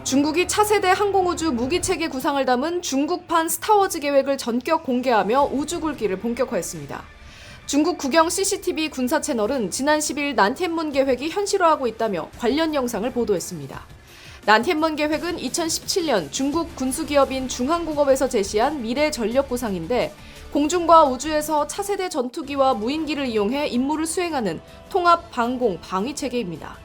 중국이 차세대 항공우주 무기체계 구상을 담은 중국판 스타워즈 계획을 전격 공개하며 우주 굴기를 본격화했습니다. 중국 국영 CCTV 군사 채널은 지난 10일 난티앤문 계획이 현실화하고 있다며 관련 영상을 보도했습니다. 난티앤문 계획은 2017년 중국 군수기업인 중항공업에서 제시한 미래 전력 구상인데 공중과 우주에서 차세대 전투기와 무인기를 이용해 임무를 수행하는 통합 방공 방위 체계입니다.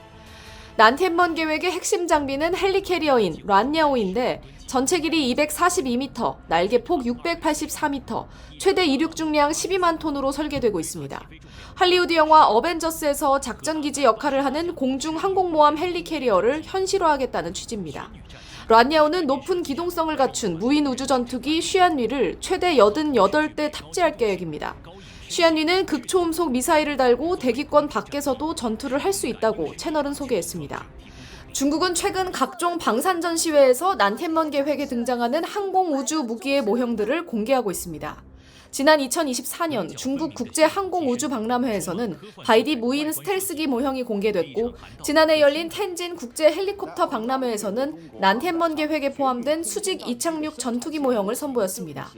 난티앤문 계획의 핵심 장비는 헬리캐리어인 란야오인데 전체 길이 242m, 날개폭 684m, 최대 이륙 중량 12만 톤으로 설계되고 있습니다. 할리우드 영화 어벤져스에서 작전기지 역할을 하는 공중항공모함 헬리캐리어를 현실화하겠다는 취지입니다. 란야오는 높은 기동성을 갖춘 무인 우주전투기 쉬안위를 최대 88대 탑재할 계획입니다. 쉬안위는 극초음속 미사일을 달고 대기권 밖에서도 전투를 할 수 있다고 채널은 소개했습니다. 중국은 최근 각종 방산 전시회에서 난티앤문 계획에 등장하는 항공우주 무기의 모형들을 공개하고 있습니다. 지난 2024년 중국 국제항공우주박람회에서는 바이디 무인 스텔스기 모형이 공개됐고 지난해 열린 텐진 국제 헬리콥터 박람회에서는 난티앤문 계획에 포함된 수직 이착륙 전투기 모형을 선보였습니다.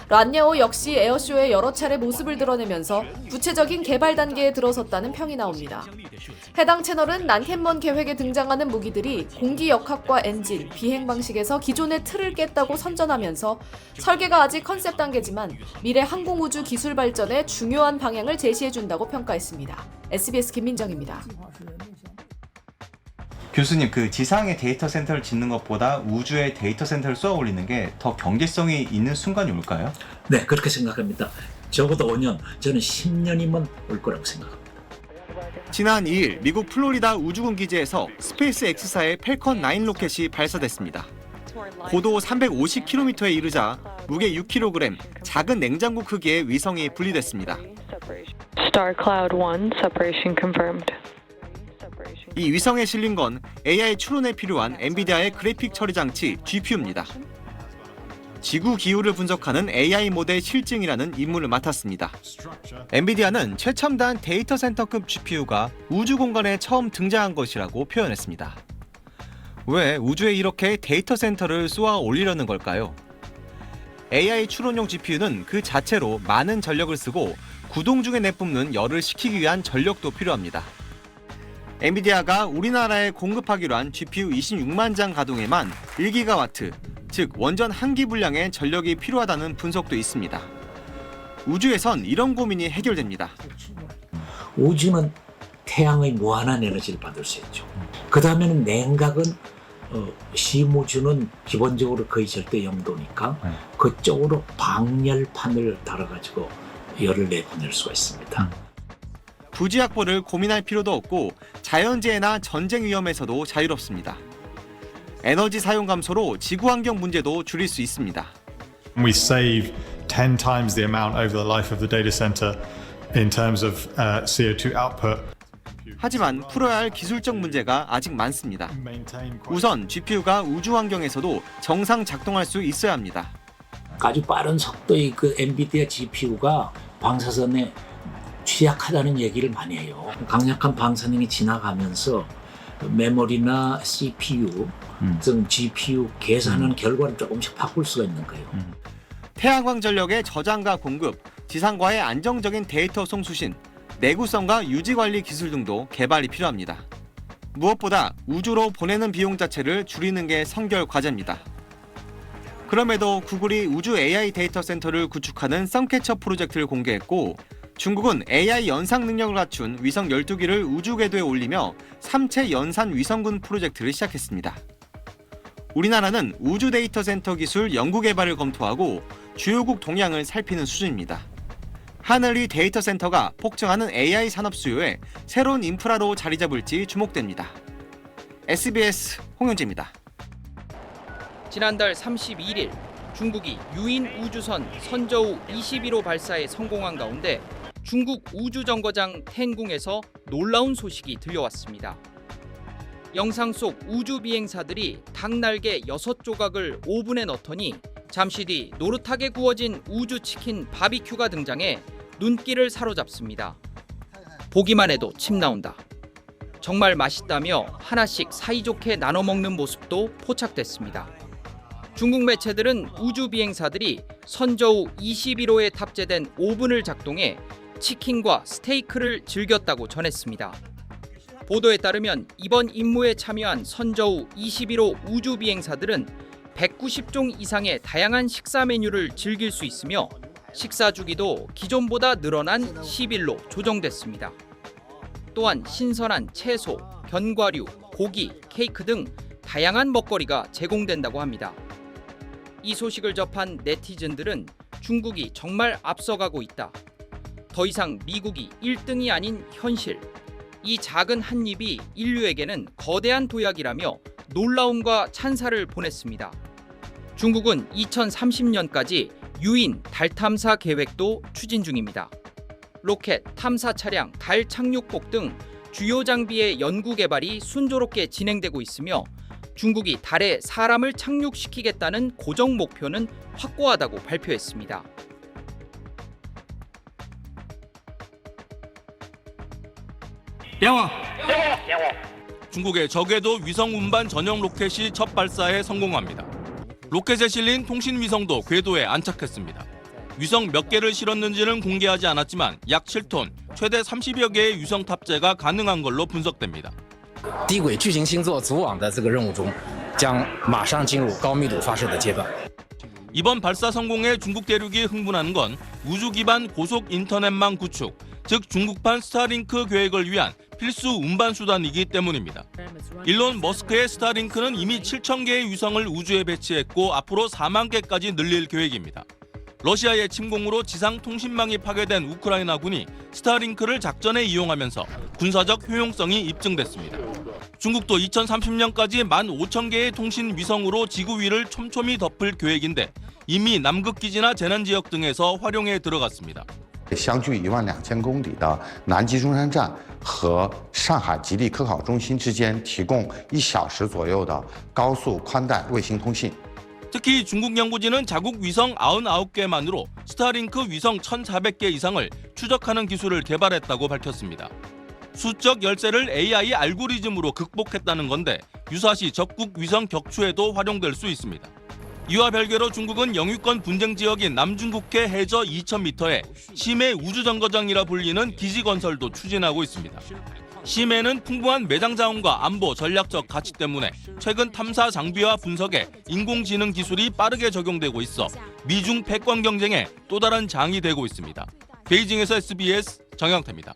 란야오 역시 에어쇼에 여러 차례 모습을 드러내면서 구체적인 개발 단계에 들어섰다는 평이 나옵니다. 해당 채널은 난티앤문 계획에 등장하는 무기들이 공기 역학과 엔진, 비행 방식에서 기존의 틀을 깼다고 선전하면서 설계가 아직 컨셉 단계지만 미래 항공우주 기술 발전에 중요한 방향을 제시해준다고 평가했습니다. SBS 김민정입니다. 교수님, 지상에 데이터 센터를 짓는 것보다 우주에 데이터 센터를 쏘아 올리는 게 더 경제성이 있는 순간이 올까요? 네, 그렇게 생각합니다. 적어도 5년, 저는 10년이면 올 거라고 생각합니다. 지난 2일 미국 플로리다 우주군 기지에서 스페이스 X사의 팰컨 9 로켓이 발사됐습니다. 고도 350km에 이르자 무게 6kg, 작은 냉장고 크기의 위성이 분리됐습니다. Star Cloud 1 separation confirmed. 이 위성에 실린 건 AI 추론에 필요한 엔비디아의 그래픽 처리 장치 GPU입니다. 지구 기후를 분석하는 AI 모델 실증이라는 임무를 맡았습니다. 엔비디아는 최첨단 데이터 센터급 GPU가 우주 공간에 처음 등장한 것이라고 표현했습니다. 왜 우주에 이렇게 데이터 센터를 쏘아 올리려는 걸까요? AI 추론용 GPU는 그 자체로 많은 전력을 쓰고 구동 중에 내뿜는 열을 식히기 위한 전력도 필요합니다. 엔비디아가 우리나라에 공급하기로 한 GPU 26만 장 가동에만 1기가와트, 즉 원전 한 기 분량의 전력이 필요하다는 분석도 있습니다. 우주에선 이런 고민이 해결됩니다. 우주는 태양의 무한한 에너지를 받을 수 있죠. 그 다음에는 냉각은 심우주는 기본적으로 거의 절대 영도니까 그쪽으로 방열판을 달아가지고 열을 내보낼 수가 있습니다. 부지 확보를 고민할 필요도 없고 자연재해나 전쟁 위험에서도 자유롭습니다. 에너지 사용 감소로 지구 환경 문제도 줄일 수 있습니다. We save 10 times the amount over the life of the data center in terms of CO2 output. 하지만 풀어야 할 기술적 문제가 아직 많습니다. 우선 GPU가 우주 환경에서도 정상 작동할 수 있어야 합니다. 아주 빠른 속도의 엔비디아 GPU가 방사선에 취약하다는 얘기를 많이 해요. 강력한 방사능이 지나가면서 메모리나 CPU 등 GPU 계산하는 결과를 조금씩 바꿀 수가 있는 거예요. 태양광 전력의 저장과 공급, 지상과의 안정적인 데이터 송수신, 내구성과 유지관리 기술 등도 개발이 필요합니다. 무엇보다 우주로 보내는 비용 자체를 줄이는 게 선결 과제입니다. 그럼에도 구글이 우주 AI 데이터 센터를 구축하는 썬캐쳐 프로젝트를 공개했고 중국은 AI 연상 능력을 갖춘 위성 12기를 우주 궤도에 올리며 3체 연산 위성군 프로젝트를 시작했습니다. 우리나라는 우주 데이터 센터 기술 연구 개발을 검토하고 주요국 동향을 살피는 수준입니다. 하늘이 데이터 센터가 폭증하는 AI 산업 수요에 새로운 인프라로 자리 잡을지 주목됩니다. SBS 홍현재입니다. 지난달 31일 중국이 유인 우주선 선저우 21호 발사에 성공한 가운데 중국 우주정거장 텐궁에서 놀라운 소식이 들려왔습니다. 영상 속 우주 비행사들이 닭날개 6조각을 오븐에 넣더니 잠시 뒤 노릇하게 구워진 우주 치킨 바비큐가 등장해 눈길을 사로잡습니다. 보기만 해도 침 나온다. 정말 맛있다며 하나씩 사이좋게 나눠 먹는 모습도 포착됐습니다. 중국 매체들은 우주 비행사들이 선저우 21호에 탑재된 오븐을 작동해 치킨과 스테이크를 즐겼다고 전했습니다. 보도에 따르면 이번 임무에 참여한 선저우 21호 우주 비행사들은 190종 이상의 다양한 식사 메뉴를 즐길 수 있으며 식사 주기도 기존보다 늘어난 10일로 조정됐습니다. 또한 신선한 채소, 견과류, 고기, 케이크 등 다양한 먹거리가 제공된다고 합니다. 이 소식을 접한 네티즌들은 중국이 정말 앞서가고 있다. 더 이상 미국이 1등이 아닌 현실. 이 작은 한 입이 인류에게는 거대한 도약이라며 놀라움과 찬사를 보냈습니다. 중국은 2030년까지 유인 달 탐사 계획도 추진 중입니다. 로켓, 탐사 차량, 달 착륙복 등 주요 장비의 연구 개발이 순조롭게 진행되고 있으며 중국이 달에 사람을 착륙시키겠다는 고정 목표는 확고하다고 발표했습니다. 중국의 저궤도 위성 운반 전용 로켓이 첫 발사에 성공합니다. 로켓에 실린 통신 위성도 궤도에 안착했습니다. 위성 몇 개를 실었는지는 공개하지 않았지만 약 7톤, 최대 30여 개의 위성 탑재가 가능한 걸로 분석됩니다. 低轨巨型星座组网的这个任务中，将马上进入高密度发射的阶段。 이번 발사 성공에 중국 대륙이 흥분하는 건 우주 기반 고속 인터넷망 구축, 즉 중국판 스타링크 계획을 위한 필수 운반 수단이기 때문입니다. 일론 머스크의 스타링크는 이미 7,000개의 위성을 우주에 배치했고 앞으로 4만 개까지 늘릴 계획입니다. 러시아의 침공으로 지상 통신망이 파괴된 우크라이나군이 스타링크를 작전에 이용하면서 군사적 효용성이 입증됐습니다. 중국도 2030년까지 15,000개의 통신 위성으로 지구 위를 촘촘히 덮을 계획인데 이미 남극기지나 재난지역 등에서 활용에 들어갔습니다. 相距12000公里的南极中山站和上海极地科考中心之间提供1小时左右的高速宽带卫星通信。 특히 중국 연구진은 자국 위성 99개만으로 스타링크 위성 1,400개 이상을 추적하는 기술을 개발했다고 밝혔습니다. 수적 열세를 AI 알고리즘으로 극복했다는 건데 유사시 적국 위성 격추에도 활용될 수 있습니다. 이와 별개로 중국은 영유권 분쟁 지역인 남중국해 해저 2,000m에 심해 우주정거장이라 불리는 기지 건설도 추진하고 있습니다. 심해는 풍부한 매장 자원과 안보 전략적 가치 때문에 최근 탐사 장비와 분석에 인공지능 기술이 빠르게 적용되고 있어 미중 패권 경쟁에 또 다른 장이 되고 있습니다. 베이징에서 SBS 정영태입니다.